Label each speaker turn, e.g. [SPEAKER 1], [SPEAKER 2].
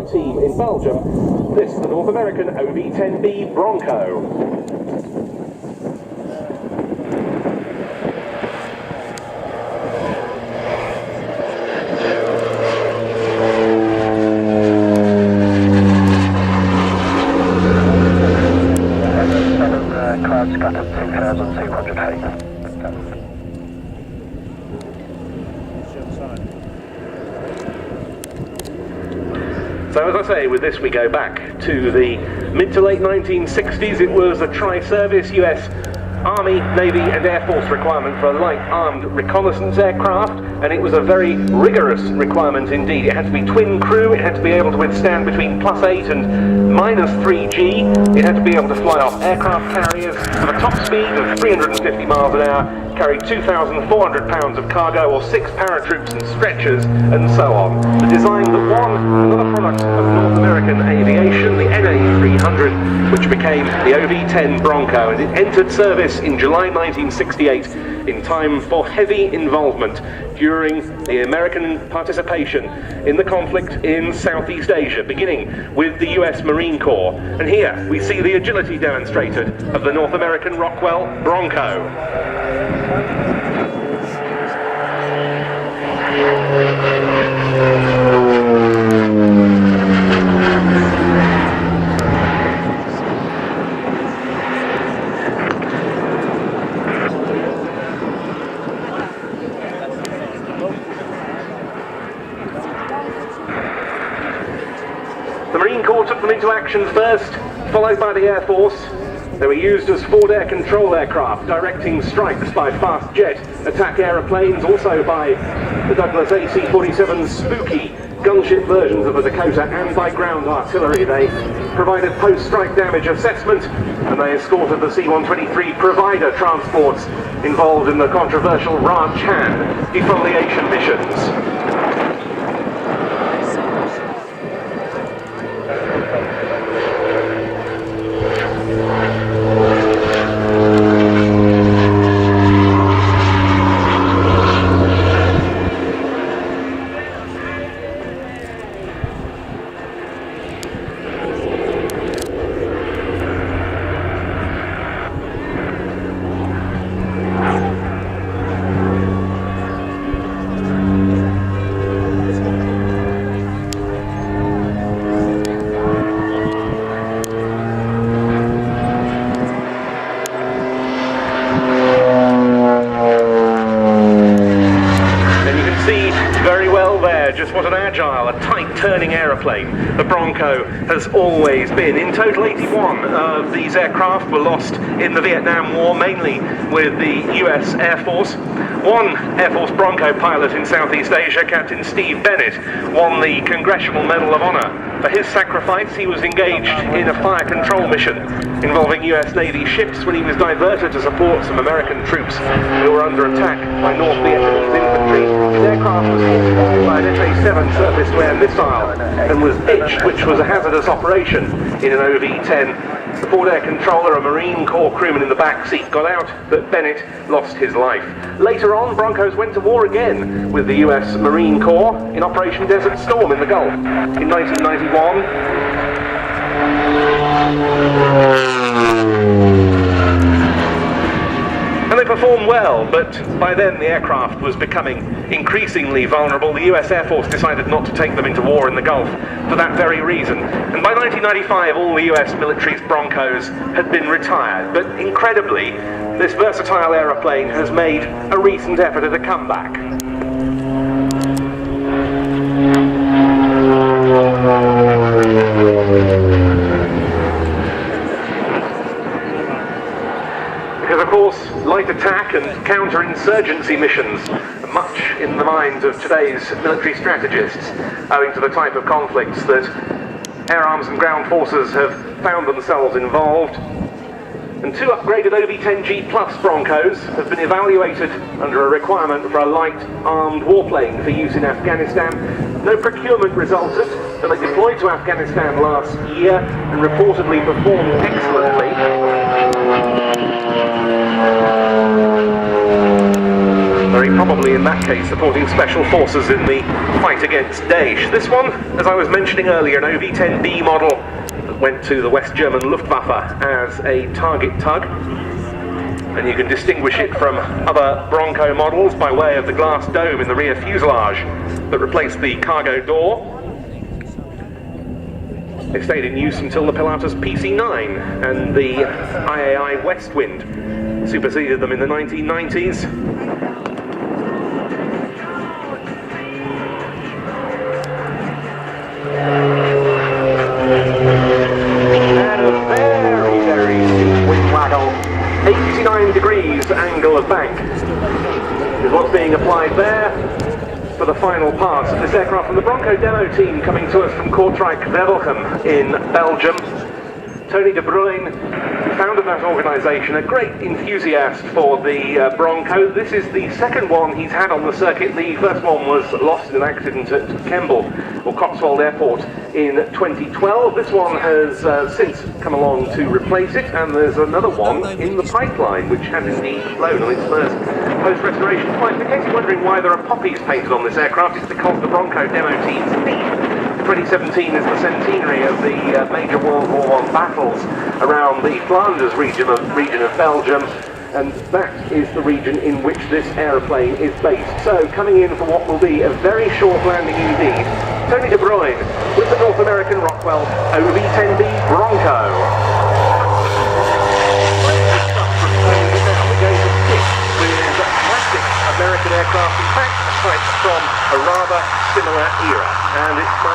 [SPEAKER 1] team in Belgium. This is the North American OV10 Bronco.
[SPEAKER 2] Scampton 2,200 feet.
[SPEAKER 1] So as I say, with this we go back to the mid to late 1960s. It was a tri-service US Army, Navy and Air Force requirement for a light armed reconnaissance aircraft, and it was a very rigorous requirement indeed. It had to be twin crew, it had to be able to withstand between +8 and -3G, it had to be able to fly off aircraft carriers at a top speed of 350 miles an hour, carry 2,400 pounds of cargo or 6 paratroops and stretchers and so on. The design that won, another product of North American aviation, the NA300, which became the OV10 Bronco, and it entered service in July 1968 in time for heavy involvement during the American participation in the conflict in Southeast Asia, beginning with the US Marine Corps. And here we see the agility demonstrated of the North American Rockwell Bronco. The Marine Corps took them into action first, followed by the Air Force. They were used as forward air control aircraft, directing strikes by fast jet attack aeroplanes, also by the Douglas AC-47 Spooky gunship versions of the Dakota, and by ground artillery. They provided post-strike damage assessment, and they escorted the C-123 Provider transports involved in the controversial Ranch Hand defoliation missions. Just what an agile, a tight-turning aeroplane the Bronco has always been. In total, 81 of these aircraft were lost in the Vietnam War, mainly with the US Air Force. One Air Force Bronco pilot in Southeast Asia, Captain Steve Bennett, won the Congressional Medal of Honor. For his sacrifice, he was engaged in a fire control mission involving US Navy ships when he was diverted to support some American troops who were under attack by North Vietnamese infantry. His aircraft was hit by an SA-7 surface-to-air missile and was ditched, which was a hazardous operation in an OV-10. The forward air controller, a Marine Corps crewman in the back seat, got out, but Bennett lost his life. Later on, Broncos went to war again with the US Marine Corps in Operation Desert Storm in the Gulf in 1991. And they performed well, but by then the aircraft was becoming increasingly vulnerable. The US Air Force decided not to take them into war in the Gulf for that very reason. And by 1995, all the US military's Broncos had been retired. But incredibly, this versatile aeroplane has made a recent effort at a comeback. Because of course, light attack and counter-insurgency missions are much in the minds of today's military strategists, owing to the type of conflicts that air arms and ground forces have found themselves involved. And two upgraded OV10G Plus Broncos have been evaluated under a requirement for a light armed warplane for use in Afghanistan. No procurement resulted, but they deployed to Afghanistan last year and reportedly performed excellently. very probably in that case supporting special forces in the fight against Daesh. This one, as I was mentioning earlier, an OV10 model that went to the West German Luftwaffe as a target tug. And you can distinguish it from other Bronco models by way of the glass dome in the rear fuselage that replaced the cargo door. It stayed in use until the Pilatus PC-9 and the IAI Westwind superseded them in the 1990s. And a very, very steep wing waggle. 89 degrees angle of bank is what's being applied there for the final pass of this aircraft from the Bronco demo team coming to us from Kortrijk Wevelgem in Belgium. Tony De Bruyne founded that organisation, a great enthusiast for the Bronco. This is the second one he's had on the circuit. The first one was lost in an accident at Kemble, or Cotswold Airport, in 2012. This one has since come along to replace it, and there's another one in the pipeline, which has indeed flown on its first post-restoration flight. In case you're wondering why there are poppies painted on this aircraft, it's because the Bronco demo team's theme 2017 is the centenary of the major World War I battles around the Flanders region of Belgium, and that is the region in which this aeroplane is based. So, coming in for what will be a very short landing indeed, Tony De Bruyne with the North American Rockwell OV10 Bronco. We're going to stick with classic American aircraft, in fact, a type from a rather similar era, and it's my